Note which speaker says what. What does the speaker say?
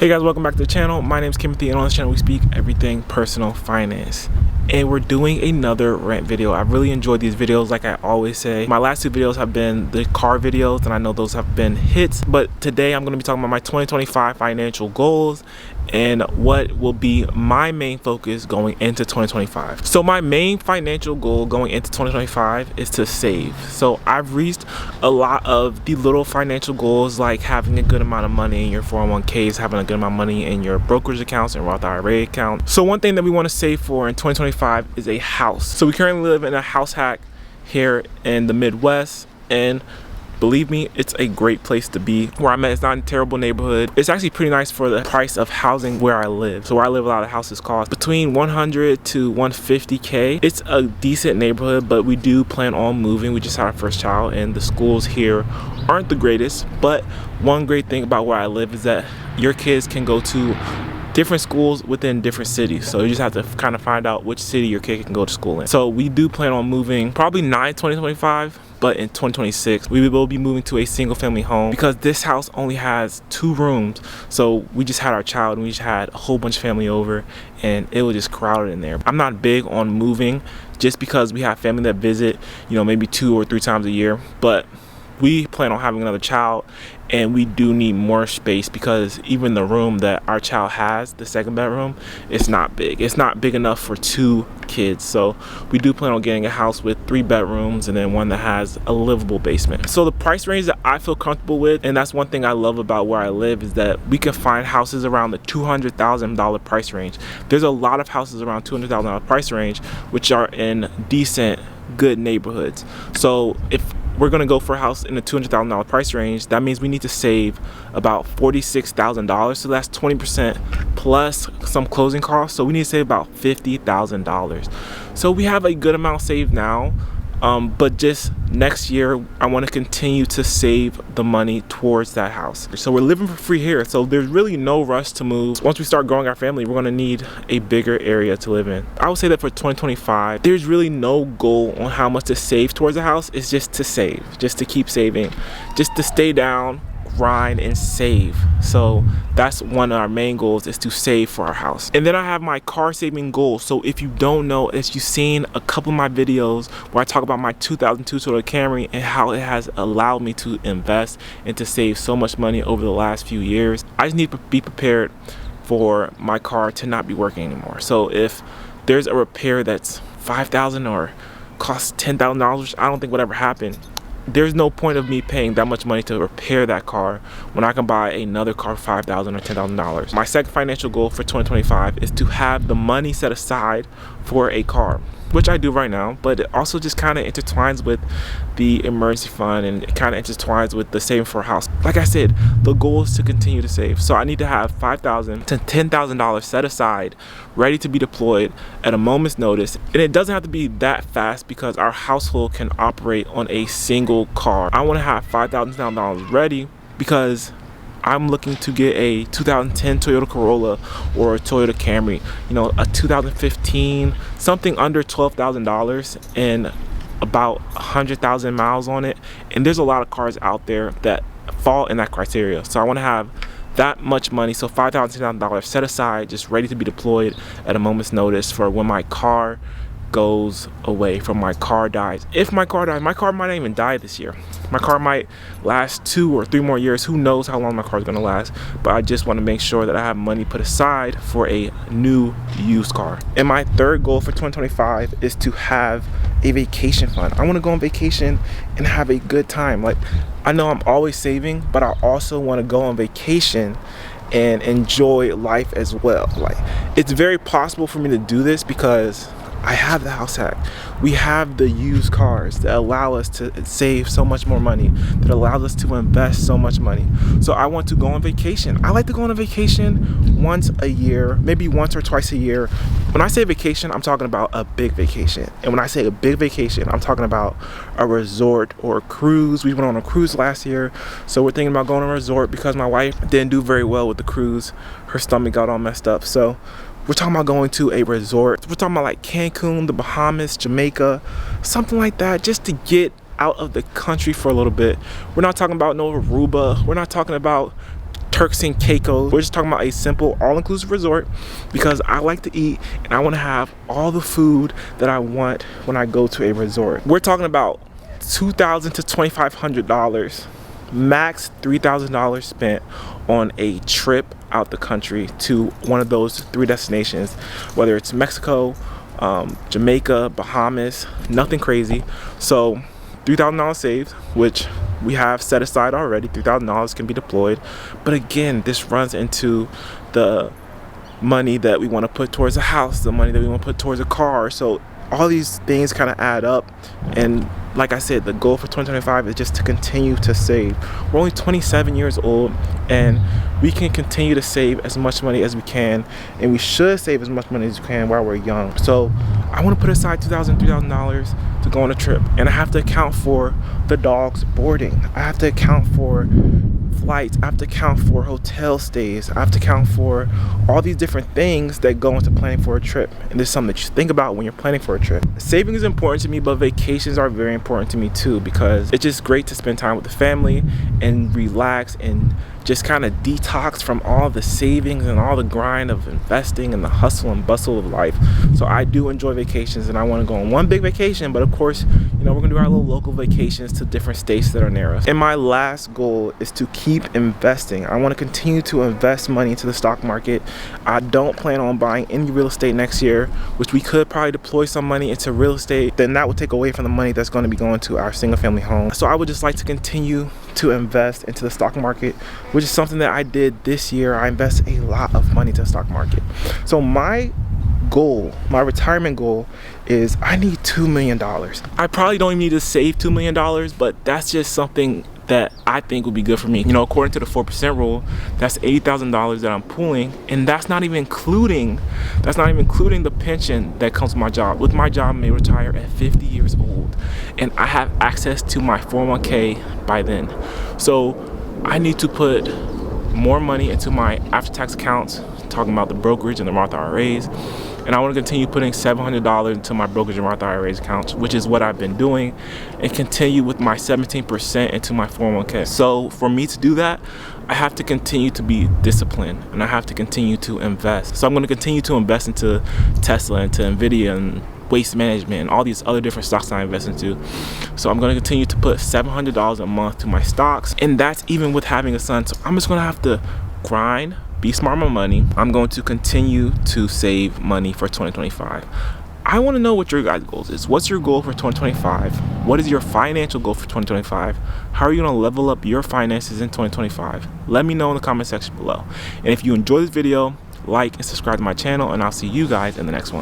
Speaker 1: Hey guys, welcome back to the channel. My name is Timothy, and on this channel we speak everything personal finance. And we're doing another rent video. I really enjoyed these videos, like I always say. My last two videos have been the car videos, and I know those have been hits. But today I'm going to be talking about my 2025 financial goals and what will be my main focus going into 2025. So my main financial goal going into 2025 is to save. So I've reached a lot of the little financial goals, like having a good amount of money in your 401ks, having a good amount of money in your brokerage accounts and Roth IRA account. So one thing that we want to save for in 2025 is a house. So we currently live in a house hack here in the Midwest, and believe me, it's a great place to be. Where I'm at, it's not a terrible neighborhood. It's actually pretty nice for the price of housing where I live. So where I live, a lot of houses cost between 100 to 150K. It's a decent neighborhood, but we do plan on moving. We just had our first child, and the schools here aren't the greatest. But one great thing about where I live is that your kids can go to different schools within different cities. So you just have to kind of find out which city your kid can go to school in. So we do plan on moving probably not in 2025, but in 2026 we will be moving to a single family home, because this house only has 2 rooms. So we just had our child and we just had a whole bunch of family over, and it was just crowded in there. I'm not big on moving just because we have family that visit, you know, maybe 2 or 3 times a year, but we plan on having another child, and we do need more space, because even the room that our child has, the second bedroom, it's not big. It's not big enough for 2 kids. So we do plan on getting a house with 3 bedrooms and then one that has a livable basement. So the price range that I feel comfortable with, and that's one thing I love about where I live, is that we can find houses around the $200,000 price range. There's a lot of houses around $200,000 price range which are in decent, good neighborhoods. So if we're gonna go for a house in the $200,000 price range, that means we need to save about $46,000. So that's 20% plus some closing costs. So we need to save about $50,000. So we have a good amount saved now. But just next year, I want to continue to save the money towards that house. So we're living for free here. So there's really no rush to move. Once we start growing our family, we're going to need a bigger area to live in. I would say that for 2025, there's really no goal on how much to save towards a house. It's just to save, just to keep saving, just to stay down, grind, and save. So that's one of our main goals, is to save for our house. And then I have my car saving goal. So if you don't know, as you've seen a couple of my videos where I talk about my 2002 Toyota Camry and how it has allowed me to invest and to save so much money over the last few years, I just need to be prepared for my car to not be working anymore. So if there's a repair that's $5,000 or costs $10,000, I don't think would ever happen. There's no point of me paying that much money to repair that car when I can buy another car for $5,000 or $10,000. My second financial goal for 2025 is to have the money set aside for a car, which I do right now, but it also just kind of intertwines with the emergency fund, and it kind of intertwines with the saving for a house. Like I said, the goal is to continue to save. So I need to have $5,000 to $10,000 set aside, ready to be deployed at a moment's notice. And it doesn't have to be that fast, because our household can operate on a single car. I want to have $5,000 ready, because I'm looking to get a 2010 Toyota Corolla or a Toyota Camry, you know, a 2015, something under $12,000 and about 100,000 miles on it. And there's a lot of cars out there that fall in that criteria. So I want to have that much money, so $5,000 set aside, just ready to be deployed at a moment's notice for when my car goes away, from my car dies. If my car dies, my car might not even die this year. My car might last 2 or 3 more years. Who knows how long my car is going to last? But I just want to make sure that I have money put aside for a new used car. And my third goal for 2025 is to have a vacation fund. I want to go on vacation and have a good time. Like, I know I'm always saving, but I also want to go on vacation and enjoy life as well. Like, it's very possible for me to do this because I have the house hack. We have the used cars that allow us to save so much more money, that allows us to invest so much money. So I want to go on vacation. I like to go on a vacation once a year, maybe once or twice a year. When I say vacation, I'm talking about a big vacation. And when I say a big vacation, I'm talking about a resort or a cruise. We went on a cruise last year, so we're thinking about going on a resort, because my wife didn't do very well with the cruise. Her stomach got all messed up. So we're talking about going to a resort. We're talking about like Cancun, the Bahamas, Jamaica, something like that, just to get out of the country for a little bit. We're not talking about no Aruba. We're not talking about Turks and Caicos. We're just talking about a simple all-inclusive resort because I like to eat and I want to have all the food that I want when I go to a resort. We're talking about $2,000 to $2,500, max $3,000 spent on a trip out the country to one of those 3 destinations, whether it's Mexico, Jamaica, Bahamas, nothing crazy. So $3,000 saved, which we have set aside already. $3,000 can be deployed, but again, this runs into the money that we want to put towards a house, the money that we want to put towards a car. So all these things kind of add up, and like I said, the goal for 2025 is just to continue to save. We're only 27 years old and we can continue to save as much money as we can, and we should save as much money as we can while we're young. So I want to put aside $2,000, $3,000 to go on a trip, and I have to account for the dog's boarding. I have to account for flights, I have to account for hotel stays, I have to account for all these different things that go into planning for a trip. And this is something that you think about when you're planning for a trip. Saving is important to me, but vacations are very important to me too, because it's just great to spend time with the family and relax and just kind of detox from all the savings and all the grind of investing and the hustle and bustle of life. So I do enjoy vacations, and I want to go on one big vacation, but of course, you know, we're gonna do our little local vacations to different states that are near us. And my last goal is to keep investing. I want to continue to invest money into the stock market. I don't plan on buying any real estate next year, which we could probably deploy some money into real estate. Then that would take away from the money that's going to be going to our single family home. So I would just like to continue to invest into the stock market, which is something that I did this year. I invest a lot of money to the stock market. So my goal, my retirement goal, is I need $2 million. I probably don't even need to save $2 million, but that's just something that I think would be good for me. You know, according to the 4% rule, that's $80,000 that I'm pulling, and that's not even including the pension that comes with my job. With my job, I may retire at 50 years old, and I have access to my 401k by then. So I need to put more money into my after-tax accounts, talking about the brokerage and the Roth IRAs, and I want to continue putting $700 into my brokerage and Roth IRAs accounts, which is what I've been doing, and continue with my 17% into my 401k. So for me to do that, I have to continue to be disciplined, and I have to continue to invest. So I'm going to continue to invest into Tesla, into Nvidia, and Waste Management, and all these other different stocks that I invest into. So I'm going to continue to put $700 a month to my stocks, and that's even with having a son. So I'm just going to have to grind, be smart with my money. I'm going to continue to save money for 2025. I want to know what your guys' goals is. What's your goal for 2025? What is your financial goal for 2025? How are you going to level up your finances in 2025? Let me know in the comment section below. And if you enjoyed this video, like and subscribe to my channel, and I'll see you guys in the next one.